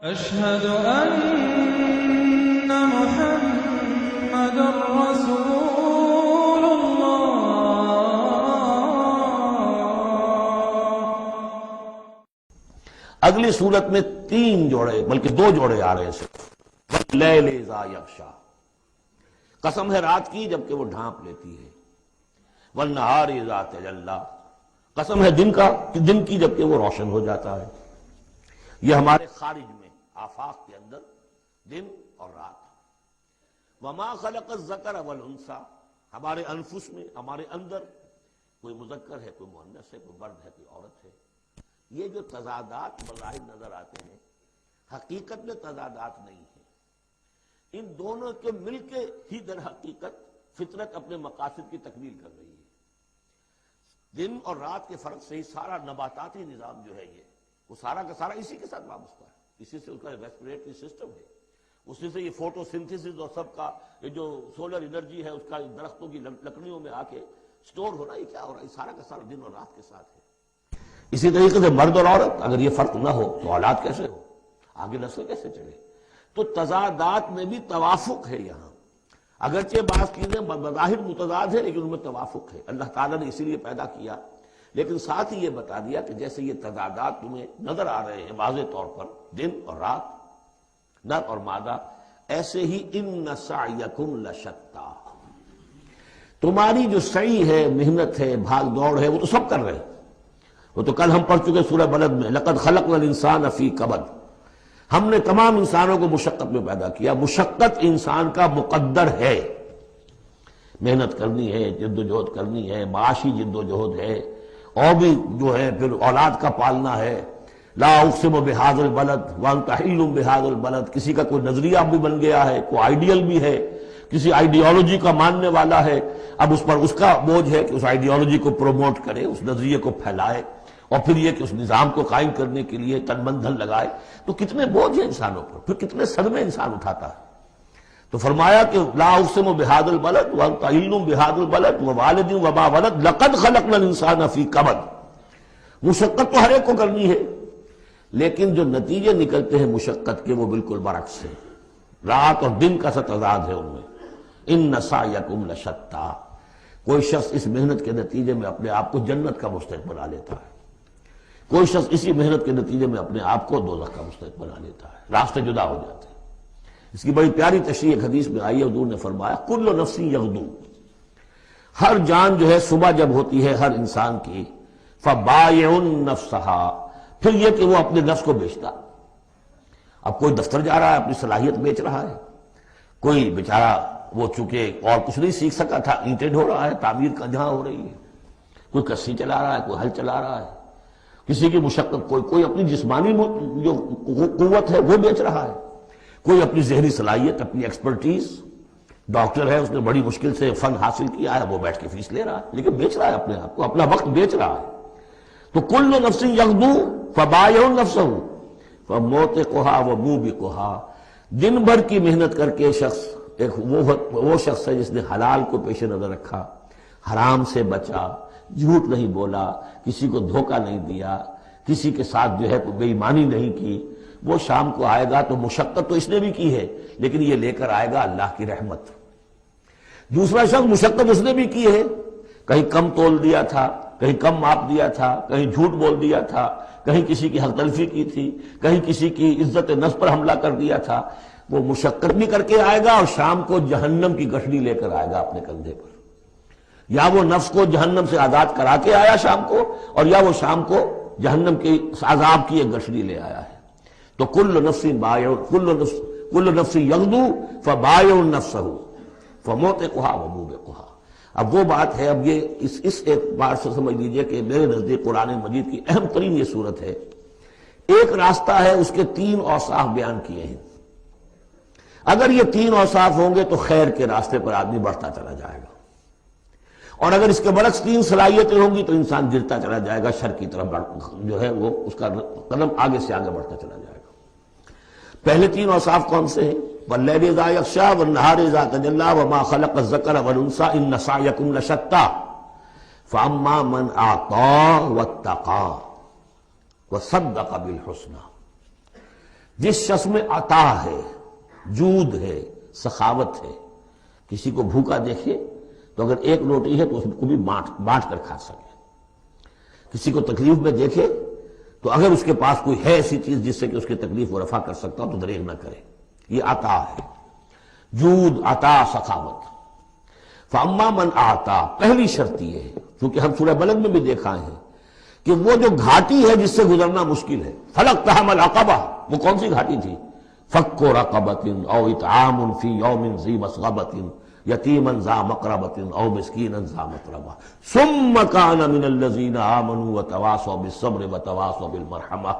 أشهد أن محمد رسول الله۔ اگلی صورت میں 3 جوڑے بلکہ 2 جوڑے آ رہے ہیں صرف۔ واللیل اذا یغشی، قسم ہے رات کی جبکہ وہ ڈھانپ لیتی ہے۔ والنہار اذا تجلی، قسم ہے دن کی جبکہ وہ روشن ہو جاتا ہے۔ یہ ہمارے خارج میں آفاق کے اندر دن اور رات۔ وما خلق الذکر والانثی، ہمارے انفس میں، ہمارے اندر کوئی مذکر ہے، کوئی مؤنث ہے، کوئی مرد ہے، کوئی عورت ہے۔ یہ جو تضادات بظاہر نظر آتے ہیں حقیقت میں تضادات نہیں ہیں، ان دونوں کے مل کے ہی در حقیقت فطرت اپنے مقاصد کی تکمیل کر رہی ہے۔ دن اور رات کے فرق سے ہی سارا نباتاتی نظام جو ہے یہ وہ سارا کا سارا اسی کے ساتھ وابستہ ہے، اسی سے اس کا ریسپریٹری سسٹم ہے، اسی سے یہ فوٹو سنتھسس اور سب کا یہ جو سولر انرجی ہے اس کا درختوں کی لکڑیوں میں آ کے سٹور ہو رہا ہے، یہ کیا ہو رہا ہے؟ سارا کا سارا دن اور رات کے ساتھ ہے۔ اسی طریقے سے مرد اور عورت اگر یہ فرق نہ ہو تو اولاد کیسے ہو، آگے نسل کیسے چلے؟ تو تضادات میں بھی توافق ہے یہاں، اگرچہ بعض چیزیں بظاہر متضاد ہیں لیکن ان میں توافق ہے۔ اللہ تعالیٰ نے اسی لیے پیدا کیا، لیکن ساتھ ہی یہ بتا دیا کہ جیسے یہ تضادات تمہیں نظر آ رہے ہیں واضح طور پر، دن اور رات، نر اور مادہ، ایسے ہی ان سعیکم لشتی، تمہاری جو سعی ہے، محنت ہے، بھاگ دوڑ ہے، وہ تو سب کر رہے ہیں۔ وہ تو کل ہم پڑھ چکے سورہ بلد میں، لقد خلقنا الانسان فی کبد، ہم نے تمام انسانوں کو مشقت میں پیدا کیا۔ مشقت انسان کا مقدر ہے، محنت کرنی ہے، جد و جہد کرنی ہے، معاشی جد و جہد ہے، اور بھی جو ہے پھر اولاد کا پالنا ہے۔ لا اقسم بہذا البلد وانت حل بہذا البلد، کسی کا کوئی نظریہ بھی بن گیا ہے، کوئی آئیڈیل بھی ہے، کسی آئیڈیالوجی کا ماننے والا ہے، اب اس پر اس کا بوجھ ہے کہ اس آئیڈیالوجی کو پروموٹ کرے، اس نظریے کو پھیلائے، اور پھر یہ کہ اس نظام کو قائم کرنے کے لیے تن من دھن لگائے۔ تو کتنے بوجھ ہیں انسانوں پر، پھر کتنے صدمے انسان اٹھاتا ہے۔ تو فرمایا کہ لا اقسم بہذا البلد وانت حل بہذا البلد ووالد وما ولد لقد خلقنا الانسان فی کبد، مشقت تو ہر ایک کو کرنی ہے، لیکن جو نتیجے نکلتے ہیں مشقت کے وہ بالکل برعکس ہیں، رات اور دن کا سا تضاد ہے ان میں۔ ان سعیکم لشتی، کوئی شخص اس محنت کے نتیجے میں اپنے آپ کو جنت کا مستحق بنا لیتا ہے، کوئی شخص اسی محنت کے نتیجے میں اپنے آپ کو دوزخ کا مستحق بنا لیتا ہے، راستے جدا ہو جاتے ہیں۔ اس کی بڑی پیاری تشریح ایک حدیث میں آئی ہے، حضور نے فرمایا کل نفس یغدو، ہر جان جو ہے صبح جب ہوتی ہے ہر انسان کی، فبائع نفسہا، پھر یہ کہ وہ اپنے نفس کو بیچتا۔ اب کوئی دفتر جا رہا ہے اپنی صلاحیت بیچ رہا ہے، کوئی بیچارہ وہ چونکہ اور کچھ نہیں سیکھ سکا تھا، اینٹیں ڈھو رہا ہے، تعمیر کا جہاں ہو رہی ہے، کوئی کسی چلا رہا ہے، کوئی ہل چلا رہا ہے، کسی کی مشقت، کوئی اپنی جسمانی جو قوت ہے وہ بیچ رہا ہے، کوئی اپنی ذہنی صلاحیت، اپنی ایکسپرٹیز، ڈاکٹر ہے اس نے بڑی مشکل سے فن حاصل کیا ہے، وہ بیٹھ کے فیس لے رہا ہے، لیکن بیچ رہا ہے اپنے آپ کو، اپنا وقت بیچ رہا ہے۔ تو کل نفس یغدو فبائع نفسہ فموتقھا وموبقھا، دن بھر کی محنت کر کے شخص ایک وہ شخص ہے جس نے حلال کو پیش نظر رکھا، حرام سے بچا، جھوٹ نہیں بولا، کسی کو دھوکہ نہیں دیا، کسی کے ساتھ جو ہے بے ایمانی نہیں کی، وہ شام کو آئے گا تو مشقت تو اس نے بھی کی ہے لیکن یہ لے کر آئے گا اللہ کی رحمت۔ دوسرا شخص مشقت اس نے بھی کی ہے، کہیں کم تول دیا تھا، کہیں کم ماپ دیا تھا، کہیں جھوٹ بول دیا تھا، کہیں کسی کی حق تلفی کی تھی، کہیں کسی کی عزت نفس پر حملہ کر دیا تھا، وہ مشقت بھی کر کے آئے گا اور شام کو جہنم کی گٹھڑی لے کر آئے گا اپنے کندھے پر، یا وہ نفس کو جہنم سے آزاد کرا کے آیا شام کو، اور یا وہ شام کو جہنم کے عذاب کی ایک گٹھڑی لے آیا ہے۔ تو کل نفس یغدو فبائع نفسہ فموتقھا وموبقھا۔ اب وہ بات ہے، اب یہ اس ایک بار سے سمجھ لیجئے کہ میرے نزدیک قرآن مجید کی اہم ترین یہ صورت ہے۔ ایک راستہ ہے، اس کے 3 اوصاف بیان کیے ہیں، اگر یہ 3 اوصاف ہوں گے تو خیر کے راستے پر آدمی بڑھتا چلا جائے گا، اور اگر اس کے برعکس 3 صلاحیتیں ہوں گی تو انسان گرتا چلا جائے گا، شر کی طرف جو ہے وہ اس کا قدم آگے سے آگے بڑھتا چلا جائے گا۔ پہلے 3 اوصاف کون سے ہیں؟ واللیل اذا یغشی والنہار اذا تجلی وما خلق الذکر والانثی ان سعیکم لشتی فاما من اعطی واتقی وصدق بالحسنی، جس شخص میں عطا ہے، جود ہے، سخاوت ہے، کسی کو بھوکا دیکھے تو اگر ایک روٹی ہے تو اس کو بھی بانٹ کر کھا سکے، کسی کو تکلیف میں دیکھے تو اگر اس کے پاس کوئی ہے ایسی چیز جس سے کہ اس کی تکلیف وہ رفع کر سکتا ہو تو دریغ نہ کرے، یہ عطا ہے، جود، عطا، سخاوت۔ فاما من آتا، پہلی شرط یہ ہے، کیونکہ ہم سورہ بلد میں بھی دیکھا ہے کہ وہ جو گھاٹی ہے جس سے گزرنا مشکل ہے، فلقتحم العقبہ، وہ کون سی گھاٹی تھی؟ فک رقبۃ او اطعام فی یوم ذی مسغبۃ یتیما ذا مقربۃ او مسکینا ذا متربہ ثم کان من الذین آمنوا وتواصوا بالصبر وتواصوا بالمرحمہ۔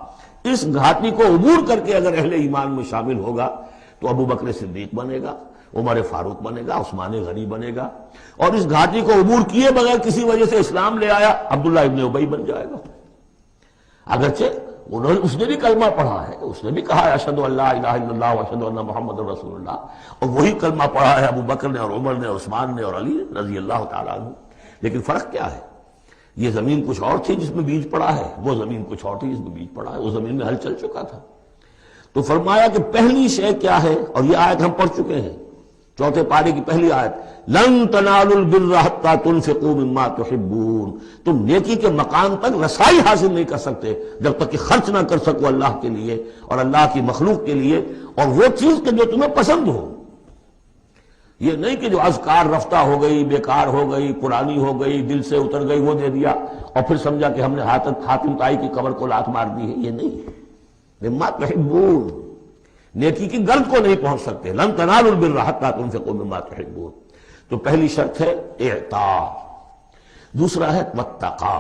اس گھاٹی کو عبور کر کے اگر اہل ایمان میں شامل ہوگا تو ابو بکر صدیق بنے گا، عمر فاروق بنے گا، عثمان غنی بنے گا، اور اس گھاٹی کو عبور کیے بغیر کسی وجہ سے اسلام لے آیا عبداللہ ابن ابی بن جائے گا۔ اگرچہ اس نے بھی کلمہ پڑھا ہے، اس نے بھی کہا ہے اشہد ان لا الہ الا اللہ واشہد ان محمد رسول اللہ، اور وہی کلمہ پڑھا ہے ابو بکر نے اور عمر نے اور عثمان نے اور علی رضی اللہ تعالیٰ عنہ۔ لیکن فرق کیا ہے؟ یہ زمین کچھ اور تھی جس میں بیج پڑا ہے، وہ زمین کچھ اور تھی جس میں بیج پڑا ہے، اس زمین میں ہل چل چکا تھا۔ تو فرمایا کہ پہلی شے کیا ہے، اور یہ آیت ہم پڑھ چکے ہیں، چوتھے پارے کی پہلی آیت، لن تنالوا البر حتى تنفقوا مما تحبون، تم نیکی کے مقام تک رسائی حاصل نہیں کر سکتے جب تک کہ خرچ نہ کر سکو اللہ کے لیے اور اللہ کی مخلوق کے لیے، اور وہ چیز کہ جو تمہیں پسند ہو۔ یہ نہیں کہ جو اذکار رفتہ ہو گئی، بیکار ہو گئی، پرانی ہو گئی، دل سے اتر گئی، وہ دے دیا اور پھر سمجھا کہ ہم نے حاتم طائی کی قبر کو لات مار دی ہے، یہ نہیں۔ مما تحبون، نیکی کی گرد کو نہیں پہنچ سکتے، لن تنالوا البر حتى تنفقوا مما تحبون۔ تو پہلی شرط ہے اعطاء، دوسرا ہے واتقا۔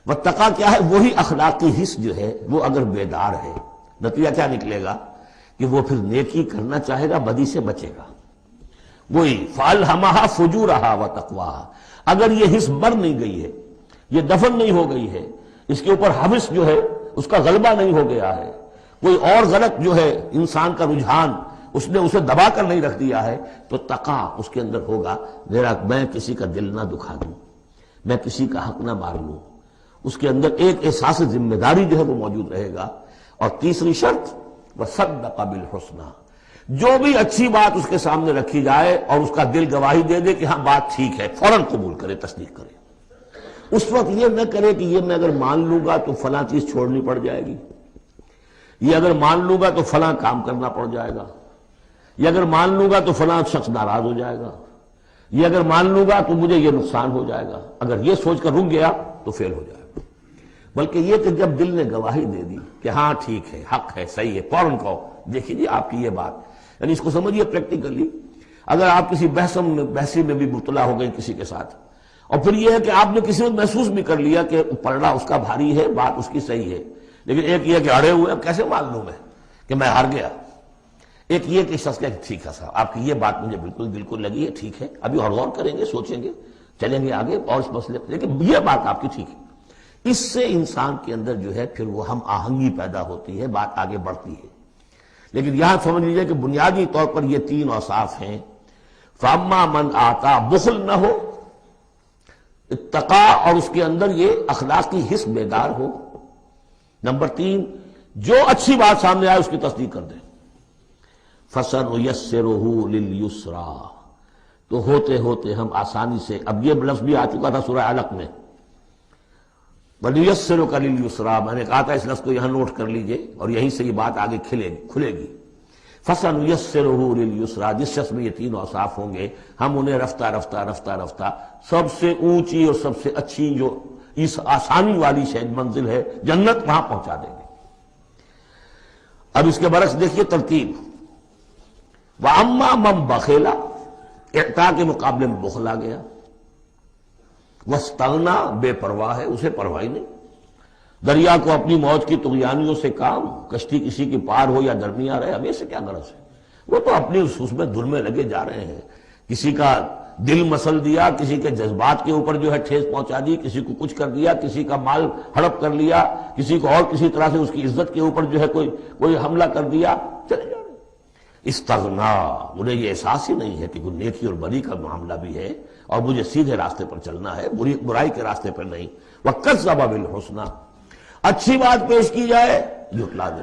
واتقا کیا ہے؟ وہی اخلاقی حس جو ہے وہ اگر بیدار ہے، نتیجہ کیا نکلے گا کہ وہ پھر نیکی کرنا چاہے گا، بدی سے بچے گا۔ وہی فَأَلْهَمَهَا فُجُورَهَا وَتَقْوَاهَا، اگر یہ حس مر نہیں گئی ہے، یہ دفن نہیں ہو گئی ہے، اس کے اوپر حوث جو ہے اس کا غلبہ نہیں ہو گیا ہے، کوئی اور غلط جو ہے انسان کا رجحان اس نے اسے دبا کر نہیں رکھ دیا ہے، تو تقا اس کے اندر ہوگا، میرا میں کسی کا دل نہ دکھا دوں، میں کسی کا حق نہ مار لوں، اس کے اندر ایک احساس ذمہ داری جو ہے وہ موجود رہے گا۔ اور تیسری شرط وصدق بالحسنی، جو بھی اچھی بات اس کے سامنے رکھی جائے اور اس کا دل گواہی دے دے کہ ہاں بات ٹھیک ہے، فوراً قبول کرے، تصدیق کرے۔ اس وقت یہ نہ کرے کہ یہ میں اگر مان لوں گا تو فلاں چیز چھوڑنی پڑ جائے گی، یہ اگر مان لوں گا تو فلاں کام کرنا پڑ جائے گا، یہ اگر مان لوں گا تو فلاں شخص ناراض ہو جائے گا، یہ اگر مان لوں گا تو مجھے یہ نقصان ہو جائے گا، اگر یہ سوچ کر رک گیا تو فیل ہو جائے گا۔ بلکہ یہ کہ جب دل نے گواہی دے دی کہ ہاں ٹھیک ہے، حق ہے، صحیح ہے، فوراً کہو دیکھیے جی آپ کی یہ بات، یعنی اس کو سمجھیے پریکٹیکلی، اگر آپ کسی بحثی میں بھی مبتلا ہو گئے کسی کے ساتھ، اور پھر یہ ہے کہ آپ نے کسی میں محسوس بھی کر لیا کہ پلڑا اس کا بھاری ہے، بات اس کی صحیح ہے، لیکن ایک یہ کہ اڑے ہوئے کیسے مان لوں میں کہ میں ہار گیا، ایک یہ کہ شخص کہ ٹھیک ہے صاحب آپ کی یہ بات مجھے بالکل لگی ہے، ٹھیک ہے، ابھی اور غور کریں گے، سوچیں گے، چلیں گے آگے اور اس مسئلے پر، لیکن یہ بات آپ کی ٹھیک ہے۔ اس سے انسان کے اندر جو ہے پھر وہ ہم آہنگی پیدا ہوتی ہے، بات آگے بڑھتی ہے۔ لیکن یہاں سمجھ لیجیے کہ بنیادی طور پر یہ تین اوصاف ہیں، فاما من آتا، بخل نہ ہو، اتقا اور اس کے اندر یہ اخلاقی حس بیدار ہو، نمبر تین جو اچھی بات سامنے آئے اس کی تصدیق کر دیں، فَسَنُيَسِّرُهُ لِلْيُسْرَىٰ، تو ہوتے ہوتے ہم آسانی سے، اب یہ لفظ بھی آ چکا تھا سورہ علق میں، وَنُيَسِّرُكَ لِلْيُسْرَىٰ، میں نے کہا تھا اس لفظ کو یہاں نوٹ کر لیجئے اور یہیں سے یہ بات آگے کھلے گی۔ فَسَنُيَسِّرُهُ لِلْيُسْرَىٰ، جس شخص میں یہ تین اوصاف ہوں گے ہم انہیں رفتہ سب سے اونچی اور سب سے اچھی جو اس آسانی والی شاید منزل ہے جنت، وہاں پہنچا دیں گے۔ اب اس کے برعکس دیکھیے ترتیب، وَأَمَّا مَن بَخِلَ، اعطاء کے مقابلے میں بخل آ گیا، وَاسْتَغْنَىٰ، بے پرواہ ہے، اسے پرواہ ہی نہیں، دریا کو اپنی موج کی طغیانیوں سے کام، کشتی کسی کی پار ہو یا درمیان رہے، ہمیں سے کیا غرض ہے، وہ تو اپنی اس میں دھن میں لگے جا رہے ہیں، کسی کا دل مسل دیا، کسی کے جذبات کے اوپر جو ہے ٹھیس پہنچا دی، کسی کو کچھ کر دیا، کسی کا مال ہڑپ کر لیا، کسی کو اور کسی طرح سے اس کی عزت کے اوپر جو ہے کوئی حملہ کر دیا، چلے جا رہے۔ استغنا، انہیں یہ احساس ہی نہیں ہے کہ کوئی نیکی اور بری کا معاملہ بھی ہے اور مجھے سیدھے راستے پر چلنا ہے، برائی کے راستے پر نہیں۔ وَكَذَّبَ بِالْحُسْنَىٰ، اچھی بات پیش کی جائے جھٹلا دے،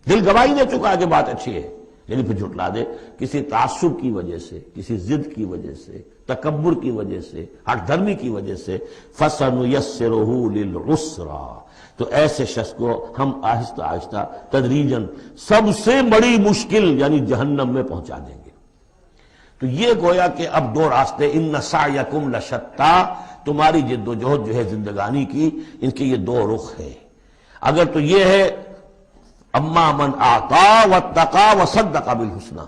دل گواہی دے چکا ہے کہ بات اچھی ہے، لیکن پھر جھٹلا دے کسی تعصب کی وجہ سے، کسی ضد کی وجہ سے، تکبر کی وجہ سے، ہٹ دھرمی کی وجہ سے، فَسَنُيَسِّرُهُ لِلْعُسْرَىٰ، تو ایسے شخص کو ہم آہستہ آہستہ تدریجاً سب سے بڑی مشکل یعنی جہنم میں پہنچا دیں گے۔ تو یہ گویا کہ اب دو راستے، ان سعیکم لشتیٰ، تمہاری جد و جہد جو ہے زندگانی کی، ان کے یہ دو رخ ہے۔ اگر تو یہ ہے اما من اعطا واتقا وصدق بالحسنی،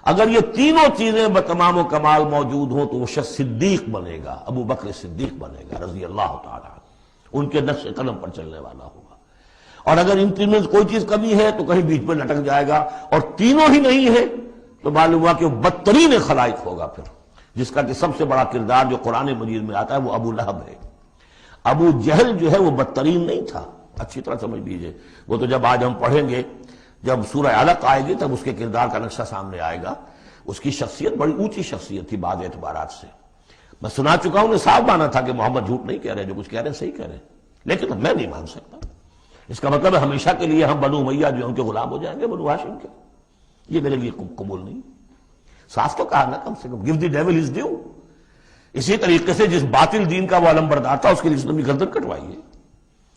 اگر یہ تینوں چیزیں بتمام و کمال موجود ہوں تو وہ شخص صدیق بنے گا، ابو بکر صدیق بنے گا رضی اللہ تعالیٰ عنہ، ان کے نقش قدم پر چلنے والا ہوگا۔ اور اگر ان تینوں سے کوئی چیز کمی ہے تو کہیں بیچ میں لٹک جائے گا، اور تینوں ہی نہیں ہے تو معلوم ہوا کہ وہ بدترین خلائق ہوگا پھر، جس کا کہ سب سے بڑا کردار جو قرآن مجید میں آتا ہے وہ ابو لہب ہے۔ ابو جہل جو ہے وہ بدترین نہیں تھا، اچھی طرح سمجھ لیجئے، وہ تو جب آج ہم پڑھیں گے، جب سورہ علق آئے گی تب اس کے کردار کا نقشہ سامنے آئے گا۔ اس کی شخصیت بڑی اونچی شخصیت تھی بعض اعتبارات سے، میں سنا چکا ہوں، نے صاف مانا تھا کہ محمد جھوٹ نہیں کہہ رہے، جو کچھ کہہ رہے ہیں صحیح کہہ رہے ہیں، لیکن میں نہیں مان سکتا۔ اس کا مطلب ہے ہمیشہ کے لیے ہم بنو امیہ جو ان کے غلام ہو جائیں گے، بنو ہاشم کے، یہ میرے لیے قبول نہیں۔ صاف تو کہا نا کم سے کم، give the devil his due۔ اسی طریقے سے جس باطل دین کا وہ علمبردار تھا اس کے لیے اسلامی گردن کٹوائی ہے،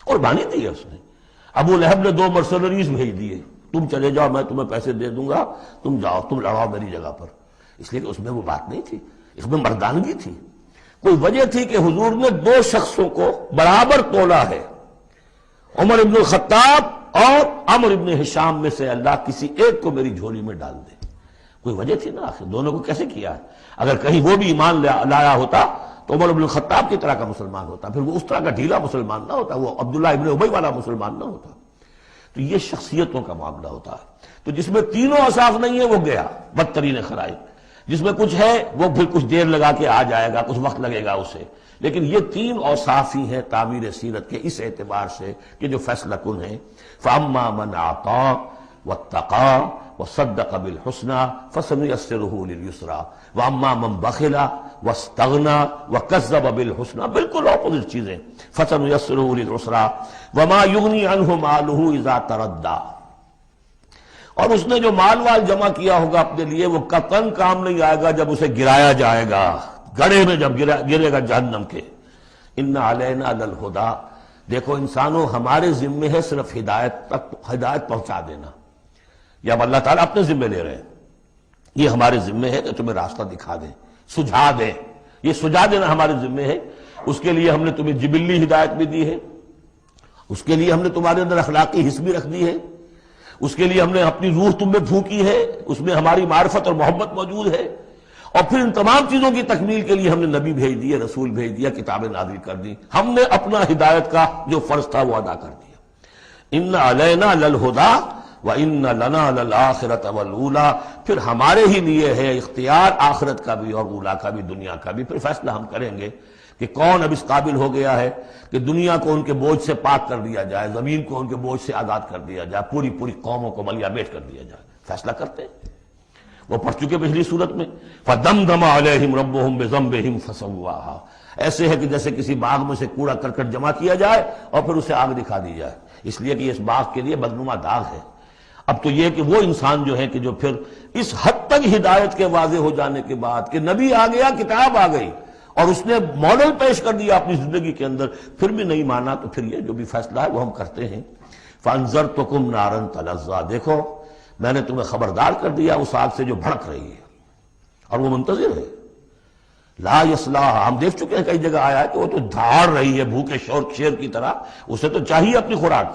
قربانی دی ہے اس نے۔ ابو لہب نے 2 مرسنریز بھیج دیے، تم چلے جاؤ میں تمہیں پیسے دے دوں گا، تم جاؤ تم لڑاؤ میری جگہ پر، اس لیے کہ اس میں وہ بات نہیں تھی، اس میں مردانگی تھی۔ کوئی وجہ تھی کہ حضور نے 2 شخصوں کو برابر تولا ہے، عمر ابن الخطاب اور عمرو ابن ہشام میں سے اللہ کسی ایک کو میری جھولی میں ڈال دے، کوئی وجہ تھی نا آخر، دونوں کو کیسے کیا ہے؟ اگر کہیں وہ بھی ایمان لایا ہوتا تو عمر ابن الخطاب کی طرح کا مسلمان ہوتا، پھر وہ اس طرح کا ڈھیلا مسلمان نہ ہوتا، وہ عبداللہ ابن ابی والا مسلمان نہ ہوتا۔ تو یہ شخصیتوں کا معاملہ ہوتا ہے، تو جس میں تینوں اوصاف نہیں ہے وہ گیا بدترین خلائق، جس میں کچھ ہے وہ پھر کچھ دیر لگا کے آ جائے گا، کچھ وقت لگے گا اسے، لیکن یہ 3 اوصاف ہی ہیں تعبیر سیرت کے اس اعتبار سے کہ جو فیصلہ کن ہیں۔ فَأَمَّا مَنْ أَعْطَىٰ وَاتَّقَىٰ وَصَدَّقَ بِالْحُسْنَىٰ فَسَنُيَسِّرُهُ لِلْيُسْرَىٰ وَأَمَّا مَنْ بَخِلَ وَاسْتَغْنَىٰ وَكَذَّبَ بِالْحُسْنَىٰ، بالکل اپوزٹ چیزیں، فَسَنُيَسِّرُهُ لِلْعُسْرَىٰ وَمَا يُغْنِي عَنْهُ مَالُهُ إِذَا تَرَدَّىٰ، اور اس نے جو مال جمع کیا ہوگا اپنے لیے وہ قطعاً کام نہیں آئے گا جب اسے گرایا جائے گا، گڑھے میں جب گرے گا جہنم کے۔ ان علینا للہدیٰ، دیکھو انسانوں ہمارے ذمے ہے صرف ہدایت پہنچا دینا، یا اب اللہ تعالیٰ اپنے ذمے لے رہے ہیں، یہ ہمارے ذمے ہے کہ تمہیں راستہ دکھا دیں، سجھا دیں، یہ سجھا دینا ہمارے ذمے ہے۔ اس کے لیے ہم نے تمہیں جبلی ہدایت بھی دی ہے، اس کے لیے ہم نے تمہارے اندر اخلاقی حص بھی رکھ دی ہے، اس کے لیے ہم نے اپنی روح تم میں پھونکی ہے، اس میں ہماری معرفت اور محبت موجود ہے، اور پھر ان تمام چیزوں کی تکمیل کے لیے ہم نے نبی بھیج دیے، رسول بھیج دیا، کتابیں نازل کر دی، ہم نے اپنا ہدایت کا جو فرض تھا وہ ادا کر دیا۔ ان علینا للہدیٰ وَإِنَّ لَنَا لَلْآخِرَةَ وَالْأُولَىٰ، پھر ہمارے ہی لیے ہے اختیار آخرت کا بھی اور اولا کا بھی، دنیا کا بھی۔ پھر فیصلہ ہم کریں گے کہ کون اب اس قابل ہو گیا ہے کہ دنیا کو ان کے بوجھ سے پاک کر دیا جائے، زمین کو ان کے بوجھ سے آزاد کر دیا جائے، پوری قوموں کو ملیا بیٹ کر دیا جائے، فیصلہ کرتے ہیں۔ وہ پڑھ چکے پچھلی صورت میں، فَدَمْدَمَ عَلَيْهِمْ رَبُّهُمْ بِذَنبِهِمْ فَسَوَّاهَا، ایسے ہے کہ جیسے کسی باغ میں سے کوڑا کرکٹ جمع کیا جائے اور پھر اسے آگ دکھا دی جائے، اس لیے کہ اس باغ کے لیے بدنما داغ ہے۔ اب تو یہ کہ وہ انسان جو ہے کہ جو پھر اس حد تک ہدایت کے واضح ہو جانے کے بعد کہ نبی آ گیا، کتاب آ گئی اور اس نے ماڈل پیش کر دیا اپنی زندگی کے اندر، پھر بھی نہیں مانا، تو پھر یہ جو بھی فیصلہ ہے وہ ہم کرتے ہیں۔ فَأَنذَرْتُكُمْ نَارًا تَلَظَّىٰ، دیکھو میں نے تمہیں خبردار کر دیا اس آگ سے جو بھڑک رہی ہے اور وہ منتظر ہے۔ لا یصلاھا، ہم دیکھ چکے ہیں کئی جگہ آیا ہے کہ وہ تو دھاڑ رہی ہے بھوکے شیر کی طرح، اسے تو چاہیے اپنی خوراک۔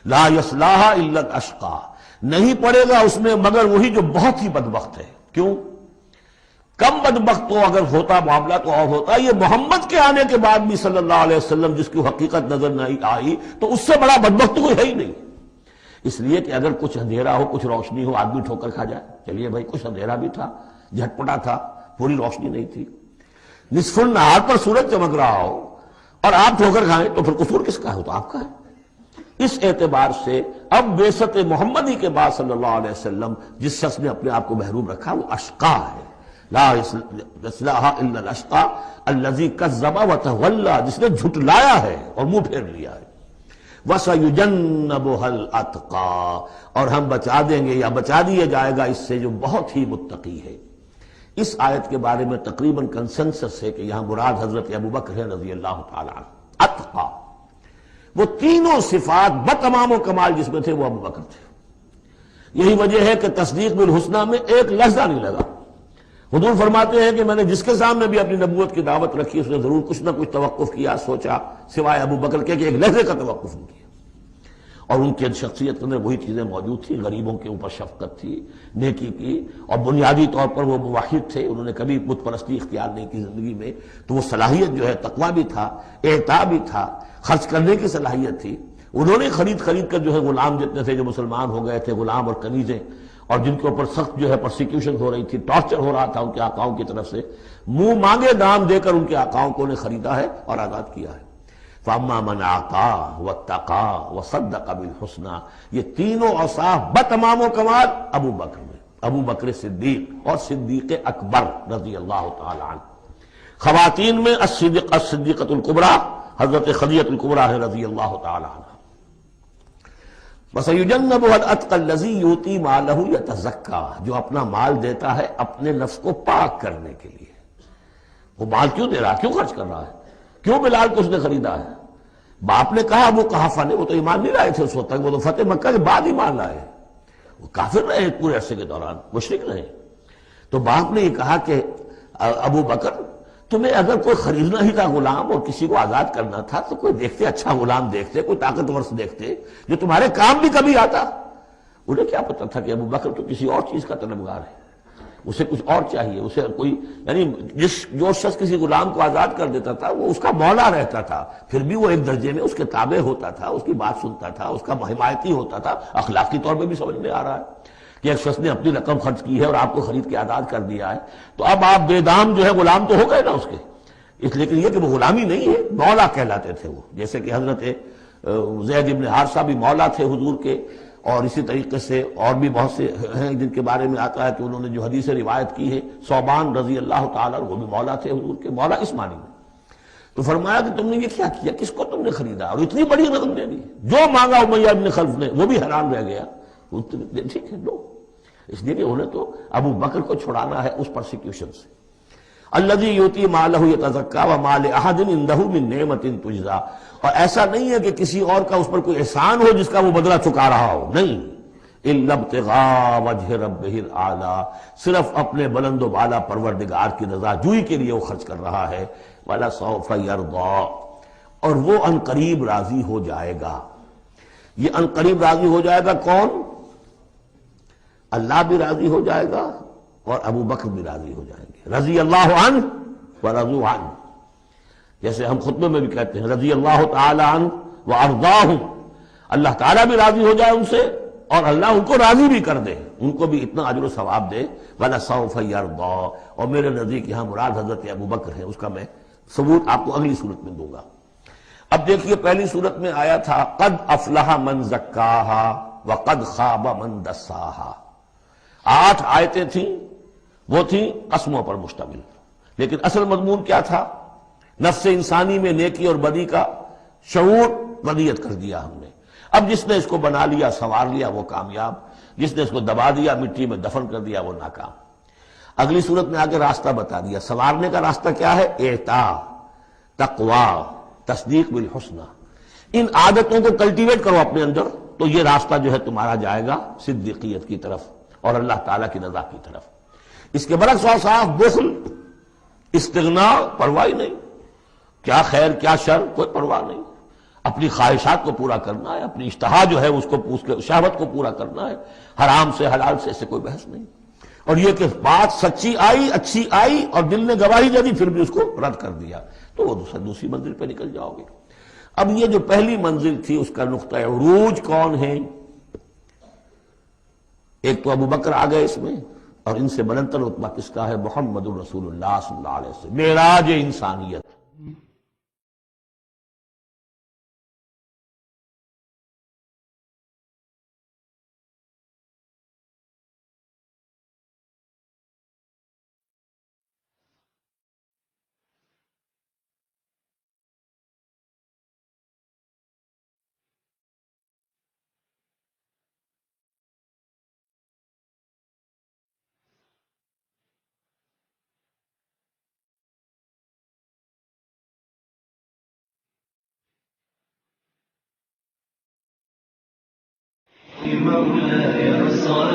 لا یصلاھا الا الاشقی، نہیں پڑے گا اس میں مگر وہی جو بہت ہی بدبخت ہے۔ کیوں؟ کم بدبخت تو اگر ہوتا معاملہ تو اور ہوتا، یہ محمد کے آنے کے بعد بھی صلی اللہ علیہ وسلم جس کی حقیقت نظر نہیں آئی تو اس سے بڑا بدبخت کوئی ہے ہی نہیں۔ اس لیے کہ اگر کچھ اندھیرا ہو، کچھ روشنی ہو، آدمی ٹھوکر کھا جائے، چلیے بھائی کچھ اندھیرا بھی تھا، جھٹپٹا تھا، پوری روشنی نہیں تھی، نصف النہار پر سورج چمک رہا ہو اور آپ ٹھوکر کھائیں تو پھر قصور کس کا ہے؟ تو آپ کا ہے۔ اس اعتبار سے اب بعثت محمدی کے بعد صلی اللہ علیہ وسلم جس شخص نے اپنے آپ کو محروم رکھا وہ اشقا ہے۔ لا یصلاھا الا الاشقی الذی کذب وتولی، جس نے جھٹلایا ہے اور منہ پھیر لیا ہے۔ وَسَيُجَنَّبُهَا الْأَتْقَى، اور ہم بچا دیں گے یا بچا دیا جائے گا اس سے جو بہت ہی متقی ہے۔ اس آیت کے بارے میں تقریباً کنسنسس ہے کہ یہاں مراد حضرت ابوبکر ہے رضی اللہ تعالی عنہ۔ اتقا، وہ تینوں صفات بتمام و کمال جس میں تھے وہ ابوبکر تھے۔ یہی وجہ ہے کہ تصدیق بالحسنہ میں ایک لحظہ نہیں لگا۔ حضور فرماتے ہیں کہ میں نے جس کے سامنے بھی اپنی نبوت کی دعوت رکھی اس نے ضرور کچھ نہ کچھ توقف کیا، سوچا، سوائے ابوبکر کے کہ ایک لحظے کا توقف نہیں کیا۔ اور ان کی شخصیت کے اندر وہی چیزیں موجود تھیں، غریبوں کے اوپر شفقت تھی، نیکی کی، اور بنیادی طور پر وہ موحد تھے، انہوں نے کبھی بت پرستی اختیار نہیں کی زندگی میں، تو وہ صلاحیت جو ہے تقویٰ بھی تھا، اعطاء بھی تھا، خرچ کرنے کی صلاحیت تھی۔ انہوں نے خرید کر جو ہے غلام جتنے تھے جو مسلمان ہو گئے تھے، غلام اور کنیزیں، اور جن کے اوپر سخت جو ہے پرسیکیوشن ہو رہی تھی، ٹارچر ہو رہا تھا ان کے آقاؤں کی طرف سے، منہ مانگے دام دے کر ان کے آقاؤں کو نے خریدا ہے اور آزاد کیا ہے۔ فَأَمَّا مَنْ أَعْطَىٰ وَاتَّقَىٰ وَصَدَّقَ بِالْحُسْنَىٰ، یہ تینوں اوصاف بتمام و کمال ابو بکر میں، ابو بکر صدیق اور صدیق اکبر رضی اللہ تعالی عنہ۔ خواتین میں الصدیقۃ الکبریٰ حضرت خدیجہ الکبریٰ رضی اللہ تعالی عنہ۔ وَسَيُجَنَّبُهَا الْأَتْقَى الَّذِي يُؤْتِي مَالَهُ يَتَزَكَّىٰ، جو اپنا مال دیتا ہے اپنے نفس کو پاک کرنے کے لیے۔ وہ مال کیوں دے رہا ہے، کیوں خرچ کر رہا ہے، کیوں بلال کو اس نے خریدا ہے؟ باپ نے کہا ابو قحافہ نے، وہ تو ایمان نہیں لائے تھے اس وقت تک، وہ تو فتح مکہ کے بعد ایمان لائے، وہ کافر رہے پورے عرصے کے دوران، مشرک رہے۔ تو باپ نے یہ کہا کہ ابو بکر تمہیں اگر کوئی خریدنا ہی تھا غلام اور کسی کو آزاد کرنا تھا تو کوئی دیکھتے اچھا غلام دیکھتے، کوئی طاقتور سے دیکھتے جو تمہارے کام بھی کبھی آتا۔ انہیں کیا پتا تھا کہ ابو بکر تو کسی اور چیز کا طلبگار ہے، اسے کچھ اور چاہیے، اسے کوئی، یعنی جو شخص کسی غلام کو آزاد کر دیتا تھا وہ اس کا مولا رہتا تھا، پھر بھی وہ ایک درجے میں اس کے تابع ہوتا تھا، اس کی بات سنتا تھا، اس کا حمایتی ہوتا تھا۔ اخلاقی طور پہ بھی سمجھ میں آ رہا ہے کہ ایک شخص نے اپنی رقم خرچ کی ہے اور آپ کو خرید کے آزاد کر دیا ہے، تو اب آپ بے دام جو ہے غلام تو ہو گئے نا اس کے، اس لیکن یہ کہ وہ غلامی نہیں ہے، مولا کہلاتے تھے وہ، جیسے کہ حضرت زید بن حارثہ بھی مولا تھے حضور کے، اور اسی طریقے سے اور بھی بہت سے ہیں جن کے بارے میں آتا ہے کہ انہوں نے جو حدیث روایت کی ہے، ثوبان رضی اللہ تعالیٰ وہ بھی مولا تھے حضور کے، مولا اس معنی میں۔ تو فرمایا کہ تم نے یہ کیا کیا، کس کو تم نے خریدا اور اتنی بڑی رقم دے دی؟ جو مانگا امیہ بن خلف نے وہ بھی حیران رہ گیا، ٹھیک ہے لو، اس لیے کہ انہیں تو ابو بکر کو چھڑانا ہے اس پرسیکیوشن سے۔ الذی یؤتی مالہ یتزکیٰ وما لأحد عندہ من نعمت تجزیٰ، اور ایسا نہیں ہے کہ کسی اور کا اس پر کوئی احسان ہو جس کا وہ بدلہ چکا رہا ہو، نہیں، الا ابتغاء وجہ ربہ الاعلیٰ، صرف اپنے بلند و بالا پروردگار کی رضا جوئی کے لیے وہ خرچ کر رہا ہے۔ وَلَسَوْفَ يَرْضَىٰ، اور وہ ان قریب راضی ہو جائے گا۔ یہ ان قریب راضی ہو جائے گا کون؟ اللہ بھی راضی ہو جائے گا اور ابو بکر بھی راضی ہو جائیں گے، رضی اللہ عنہ ورضوا عنہ، جیسے ہم خطبے میں بھی کہتے ہیں رضی اللہ تعالی عنہ وارضاہ، اللہ تعالیٰ بھی راضی ہو جائے ان سے اور اللہ ان کو راضی بھی کر دے، ان کو بھی اتنا اجر و ثواب دے۔ وَلَسَوْفَ يَرْضَىٰ، اور میرے نزدیک یہاں مراد حضرت ابو بکر ہے، اس کا میں ثبوت آپ کو اگلی صورت میں دوں گا۔ اب دیکھیے پہلی صورت میں آیا تھا قد افلح من زکاہا وقد خاب من دساہا، 8 آیتیں تھیں، وہ تھیں قسموں پر مشتمل، لیکن اصل مضمون کیا تھا؟ نفس انسانی میں نیکی اور بدی کا شعور ودیت کر دیا ہم نے۔ اب جس نے اس کو بنا لیا، سنوار لیا، وہ کامیاب، جس نے اس کو دبا دیا، مٹی میں دفن کر دیا، وہ ناکام۔ اگلی صورت میں آگے راستہ بتا دیا، سنوارنے کا راستہ کیا ہے؟ اعطاء، تقوی، تصدیق بالحسنہ، ان عادتوں کو کلٹیویٹ کرو اپنے اندر، تو یہ راستہ جو ہے تمہارا جائے گا صدیقیت کی طرف اور اللہ تعالیٰ کی رضا کی طرف۔ اس کے برعکس اور صاف بخل، استغناء، پرواہ نہیں، کیا خیر کیا شر کوئی پرواہ نہیں، اپنی خواہشات کو پورا کرنا ہے، اپنی اشتہا جو ہے اس کے شہوت کو پورا کرنا ہے، حرام سے حلال سے اسے کوئی بحث نہیں۔ اور یہ کہ بات سچی آئی، اچھی آئی اور دل نے گواہی دے دی پھر بھی اس کو رد کر دیا، تو وہ دوسری منزل پہ نکل جاؤ گے۔ اب یہ جو پہلی منزل تھی اس کا نقطہ عروج کون ہے؟ ایک تو ابو بکر آ گئے اس میں، اور ان سے بلندتر رتبہ کس کا ہے؟ محمد الرسول اللہ صلی اللہ علیہ وسلم، معراج انسانیت۔ مولاي صل